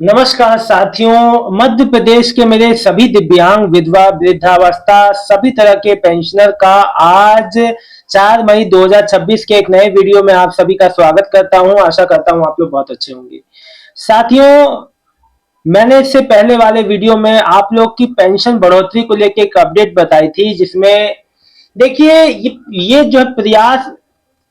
नमस्कार साथियों, मध्य प्रदेश के मेरे सभी दिव्यांग, विधवा, वृद्धावस्था सभी तरह के पेंशनर का आज 4 मई 2026 के एक नए वीडियो में आप सभी का स्वागत करता हूं। आशा करता हूं आप लोग बहुत अच्छे होंगे। साथियों, मैंने इससे पहले वाले वीडियो में आप लोग की पेंशन बढ़ोतरी को लेकर एक अपडेट बताई थी, जिसमें देखिए ये जो प्रयास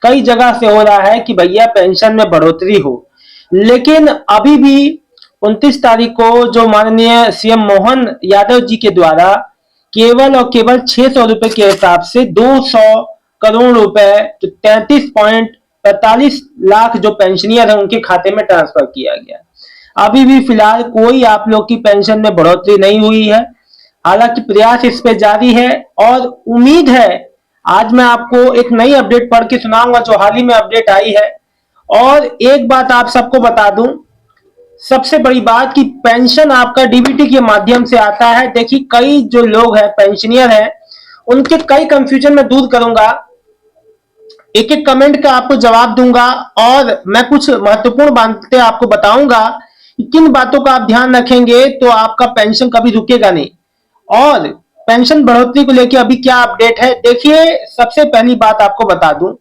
कई जगह से हो रहा है कि भैया पेंशन में बढ़ोतरी हो, लेकिन अभी भी 29 तारीख को जो माननीय सीएम मोहन यादव जी के द्वारा केवल और केवल 600 रुपए के हिसाब से 200 करोड़ रुपए, तो 33.45 लाख जो पेंशनियर है उनके खाते में ट्रांसफर किया गया। अभी भी फिलहाल कोई आप लोग की पेंशन में बढ़ोतरी नहीं हुई है। हालांकि प्रयास इस पे जारी है और उम्मीद है आज मैं आपको एक नई अपडेट पढ़ के सुनाऊंगा जो हाल ही में अपडेट आई है। और एक बात आप सबको बता दूं, सबसे बड़ी बात कि पेंशन आपका डीबीटी के माध्यम से आता है। देखिए कई जो लोग हैं पेंशनियर हैं उनके कई कंफ्यूजन में दूर करूंगा, एक एक कमेंट का आपको जवाब दूंगा और मैं कुछ महत्वपूर्ण बातें आपको बताऊंगा कि किन बातों का आप ध्यान रखेंगे तो आपका पेंशन कभी रुकेगा नहीं। और पेंशन बढ़ोतरी को लेकर अभी क्या अपडेट है, देखिए सबसे पहली बात आपको बता दूं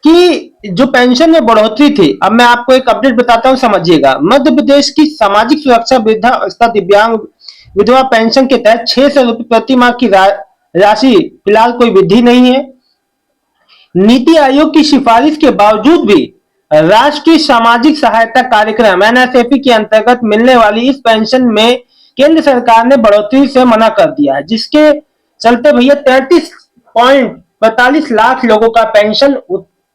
कि जो पेंशन में बढ़ोतरी थी, अब मैं आपको एक अपडेट बताता हूं, समझिएगा। मध्य प्रदेश की सामाजिक सुरक्षा वृद्धावस्था दिव्यांग विधवा पेंशन के तहत 600 रुपए प्रति माह की राशि फिलहाल कोई वृद्धि नहीं है। नीति आयोग की सिफारिश के बावजूद भी राष्ट्रीय सामाजिक सहायता कार्यक्रम एनएसएपी के अंतर्गत मिलने वाली इस पेंशन में केंद्र सरकार ने बढ़ोतरी से मना कर दिया है, जिसके चलते भैया 33.45 लाख लोगों का पेंशन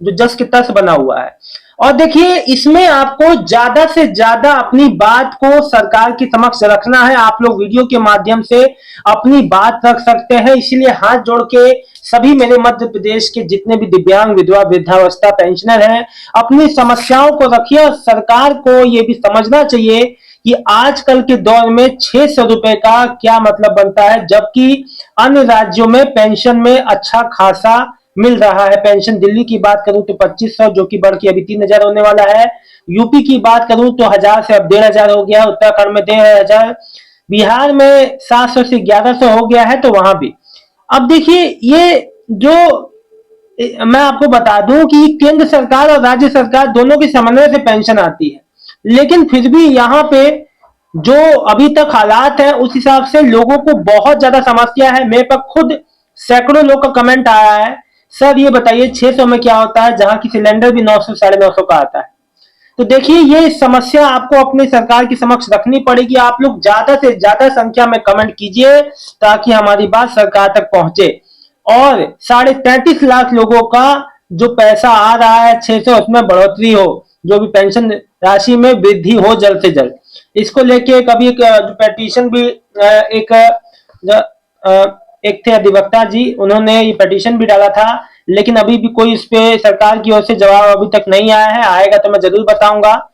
जो जस की तस बना हुआ है। और देखिए इसमें आपको ज्यादा से ज्यादा अपनी बात को सरकार के समक्ष रखना है। आप लोग वीडियो के माध्यम से अपनी बात रख सकते हैं, इसीलिए हाथ जोड़ के सभी मेरे मध्य प्रदेश के जितने भी दिव्यांग, विधवा, वृद्धावस्था पेंशनर हैं, अपनी समस्याओं को रखिए। और सरकार को यह भी समझना चाहिए कि आजकल के दौर में 600 रुपए का क्या मतलब बनता है, जबकि अन्य राज्यों में पेंशन में अच्छा खासा मिल रहा है। पेंशन दिल्ली की बात करूं तो 2500, जो कि बढ़ के अभी 3000 होने वाला है। यूपी की बात करूं तो 1000 से अब 1500 हो गया, उत्तराखंड में 1500, बिहार में 700 से 1100 हो गया है, तो वहां भी। अब देखिए ये जो मैं आपको बता दूं कि केंद्र सरकार और राज्य सरकार दोनों के समन्वय से पेंशन आती है, लेकिन फिर भी यहाँ पे जो अभी तक हालात है उस हिसाब से लोगों को बहुत ज्यादा समस्या है। मेरे पर खुद सैकड़ों लोग का कमेंट आया है, सर ये बताइए 600 में क्या होता है, जहां की सिलेंडर भी 900 950 का आता है। तो देखिए ये समस्या आपको अपने सरकार के समक्ष रखनी पड़ेगी। आप लोग ज्यादा से ज्यादा संख्या में कमेंट कीजिए ताकि हमारी बात सरकार तक पहुंचे और 33.5 लाख लोगों का जो पैसा आ रहा है 600, उसमें बढ़ोतरी हो, जो भी पेंशन राशि में वृद्धि हो जल्द से जल्द। इसको लेके कभी एक पेटिशन भी एक एक थे अधिवक्ता जी, उन्होंने ये पिटीशन भी डाला था, लेकिन अभी भी कोई इस पे सरकार की ओर से जवाब अभी तक नहीं आया है। आएगा तो मैं जरूर बताऊंगा।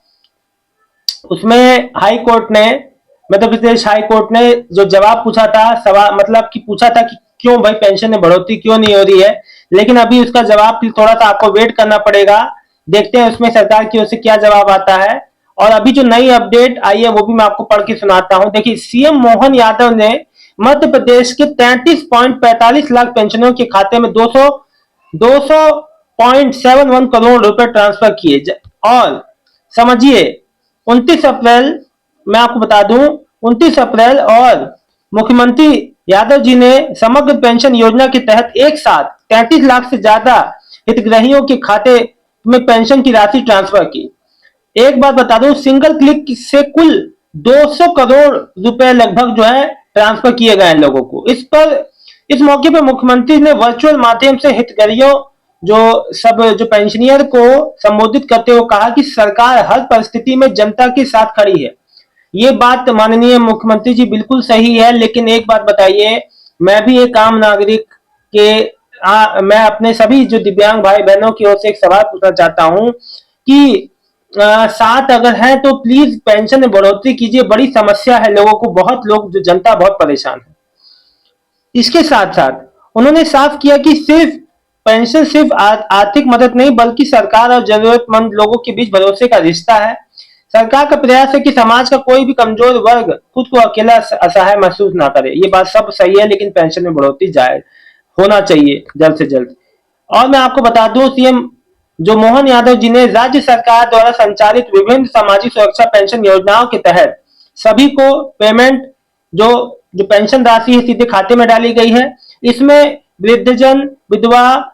उसमें हाई कोर्ट ने, मध्य प्रदेश हाई कोर्ट ने जो जवाब पूछा था, सवाल मतलब कि पूछा था कि क्यों भाई पेंशन में बढ़ोतरी क्यों नहीं हो रही है, लेकिन अभी उसका जवाब थोड़ा सा आपको वेट करना पड़ेगा। देखते हैं उसमें सरकार की ओर से क्या जवाब आता है। और अभी जो नई अपडेट आई है वो भी मैं आपको पढ़ के सुनाता हूं। देखिए सीएम मोहन यादव ने मध्य प्रदेश के 33.45 लाख पेंशनरों के खाते में 200.71 करोड़ रुपए ट्रांसफर किए। और समझिए 29 अप्रैल, मैं आपको बता दूं 29 अप्रैल, और मुख्यमंत्री यादव जी ने समग्र पेंशन योजना के तहत एक साथ 33 लाख से ज्यादा हितग्राहियों के खाते में पेंशन की राशि ट्रांसफर की। एक बात बता दूं, सिंगल क्लिक से कुल 200 करोड़ रुपए लगभग जो है ट्रांसफर किए गए हैं लोगों को। इस मौके पर मुख्यमंत्री ने वर्चुअल माध्यम से हितग्राहियों जो पेंशनियर को संबोधित करते हुए कहा कि सरकार हर परिस्थिति में जनता के साथ खड़ी है। ये बात माननीय मुख्यमंत्री जी बिल्कुल सही है, लेकिन एक बात बताइए, मैं भी एक आम नागरिक के मैं अपने सभी जो दिव्यांग भाई बहनों की ओर से एक सवाल पूछना चाहता हूं कि साथ अगर है तो प्लीज पेंशन में बढ़ोतरी कीजिए। बड़ी समस्या है लोगों को, बहुत लोग जो जनता बहुत परेशान है। इसके साथ साथ उन्होंने साफ किया कि सिर्फ पेंशन सिर्फ आर्थिक मदद नहीं, बल्कि सरकार और जरूरतमंद लोगों के बीच भरोसे का रिश्ता है। सरकार का प्रयास है कि समाज का कोई भी कमजोर वर्ग खुद को अकेला असहाय महसूस ना करे। ये बात सब सही है, लेकिन पेंशन में बढ़ोतरी जाए होना चाहिए जल्द से जल्द। और मैं आपको बता दूं, सीएम जो मोहन यादव जी ने राज्य सरकार द्वारा संचालित विभिन्न सामाजिक सुरक्षा पेंशन योजनाओं के तहत सभी को पेमेंट जो जो पेंशन राशि है सीधे खाते में डाली गई है। इसमें वृद्धजन, विधवा,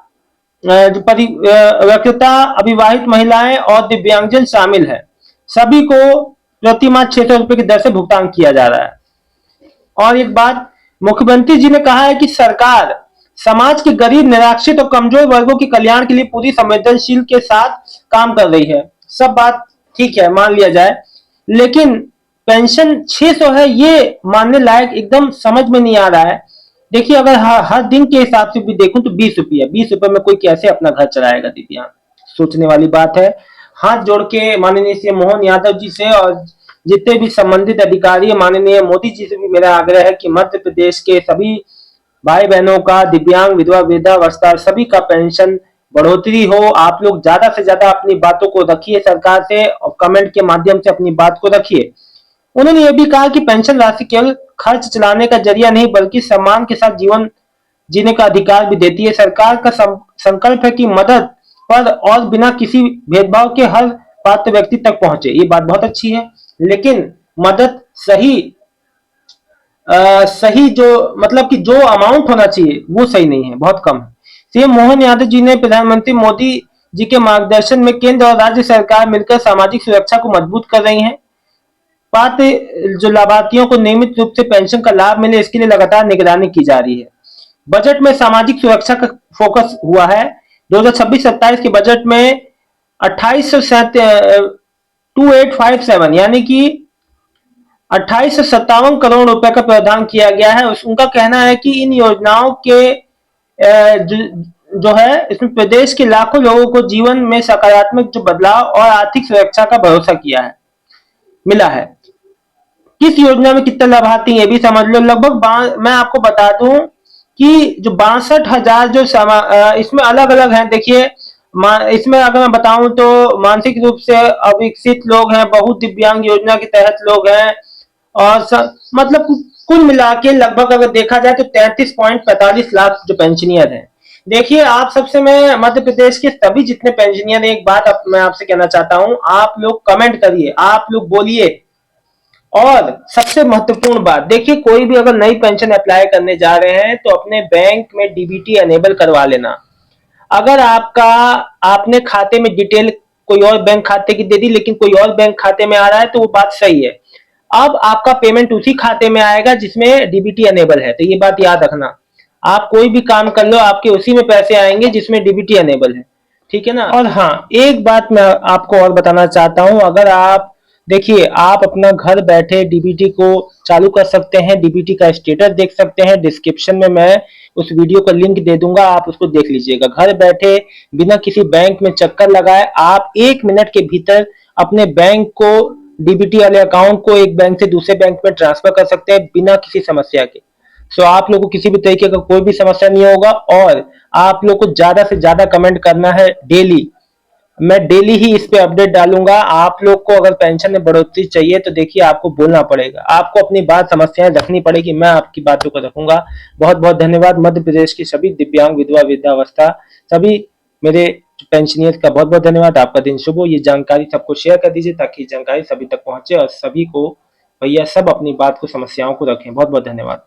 जो परित्यक्ता, अविवाहित महिलाएं और दिव्यांगजन शामिल है। सभी को प्रति माह 600 रुपए की दर से भुगतान किया जा रहा है। और एक बात, मुख्यमंत्री जी ने कहा है कि सरकार समाज के गरीब, निराश्रित और कमजोर वर्गों के कल्याण के लिए पूरी संवेदनशील के साथ काम कर रही है। सब बात ठीक है, मान लिया जाए, लेकिन पेंशन 600 है, ये मानने लायक एकदम समझ में नहीं आ रहा है। देखिए, अगर हर दिन के हिसाब से भी देखूं तो 20 रुपये, 20 रुपये में कोई कैसे अपना घर चलाएगा दीदी? यहाँ सोचने वाली बात है। हाथ जोड़ के माननीय सीएम मोहन यादव जी से और जितने भी संबंधित अधिकारी, माननीय मोदी जी से भी मेरा आग्रह है कि मध्य प्रदेश के सभी भाई बहनों का, दिव्यांग, विधवा, वृद्धावस्था, सभी का पेंशन बढ़ोतरी हो। आप लोग ज्यादा से ज्यादा अपनी बातों को रखिए सरकार से और कमेंट के माध्यम से अपनी बात को रखिए। उन्होंने ये भी कहा कि पेंशन राशि केवल खर्च चलाने का जरिया नहीं, बल्कि सम्मान के साथ जीवन जीने का अधिकार भी देती है। सरकार का संकल्प है कि मदद पर और बिना किसी भेदभाव के हर पात्र व्यक्ति तक पहुंचे। ये बात बहुत अच्छी है, लेकिन मदद सही जो मतलब कि जो अमाउंट होना चाहिए वो सही नहीं है, बहुत कम है। सीएम मोहन यादव जी ने प्रधानमंत्री मोदी जी के मार्गदर्शन में केंद्र और राज्य सरकार मिलकर सामाजिक सुरक्षा को मजबूत कर रही है। पात्र जो लाभार्थियों को नियमित रूप से पेंशन का लाभ मिले, इसके लिए लगातार निगरानी की जा रही है। बजट में सामाजिक सुरक्षा का फोकस हुआ है। 2026-27 के बजट में 2857 यानी कि 2857 करोड़ रुपए का प्रावधान किया गया है। उनका कहना है कि इन योजनाओं के जो है इसमें प्रदेश के लाखों लोगों को जीवन में सकारात्मक जो बदलाव और आर्थिक सुरक्षा का भरोसा मिला है। किस योजना में कितने लाभार्थी ये भी समझ लो। लगभग मैं आपको बता दूं कि जो 62,000 जो इसमें अलग अलग हैं। देखिए, इसमें अगर मैं बताऊं तो मानसिक रूप से अविकसित लोग हैं, बहुत दिव्यांग योजना के तहत लोग हैं, और मतलब कुल मिला के लगभग अगर देखा जाए तो 33.45 लाख जो पेंशनियर हैं। देखिए, आप सबसे मैं मध्य प्रदेश के सभी जितने पेंशनियर, एक बात मैं आपसे कहना चाहता हूं, आप लोग कमेंट करिए, आप लोग बोलिए। और सबसे महत्वपूर्ण बात, देखिए, कोई भी अगर नई पेंशन अप्लाई करने जा रहे हैं तो अपने बैंक में डीबीटी अनेबल करवा लेना। अगर आपने खाते में डिटेल कोई और बैंक खाते की दे दी, लेकिन कोई और बैंक खाते में आ रहा है, तो वो बात सही है। अब आपका पेमेंट उसी खाते में आएगा जिसमें डीबीटी अनेबल है। तो ये बात याद रखना, आप कोई भी काम कर लो, आपके उसी में पैसे आएंगे जिसमें डीबीटी अनेबल है। ठीक है ना? और हाँ, एक बात मैं आपको और बताना चाहता हूं, अगर आप देखिए, आप अपना घर बैठे डीबीटी को चालू कर सकते हैं, डीबीटी का स्टेटस देख सकते हैं। डिस्क्रिप्शन में मैं उस वीडियो का लिंक दे दूंगा, आप उसको देख लीजिएगा। घर बैठे बिना किसी बैंक में चक्कर लगाए आप 1 मिनट के भीतर अपने बैंक को, डीबीटी वाले अकाउंट को एक बैंक से दूसरे बैंक में ट्रांसफर कर सकते हैं बिना किसी समस्या के। सो आप लोगों को किसी भी तरीके का कोई भी समस्या नहीं होगा। और आप लोग को ज्यादा से ज्यादा कमेंट करना है डेली। मैं डेली ही इस पे अपडेट डालूंगा। आप लोग को अगर पेंशन में बढ़ोतरी चाहिए तो देखिए, आपको बोलना पड़ेगा, आपको अपनी बात, समस्याएं रखनी पड़ेगी। मैं आपकी बातों को रखूंगा। बहुत बहुत धन्यवाद। मध्य प्रदेश की सभी दिव्यांग, विधवा, वृद्धावस्था, सभी मेरे पेंशनियर्स का बहुत बहुत धन्यवाद। आपका दिन शुभ हो। ये जानकारी सबको शेयर कर दीजिए ताकि जानकारी सभी तक पहुंचे और सभी को, भैया, सब अपनी बात को, समस्याओं को रखें। बहुत बहुत धन्यवाद।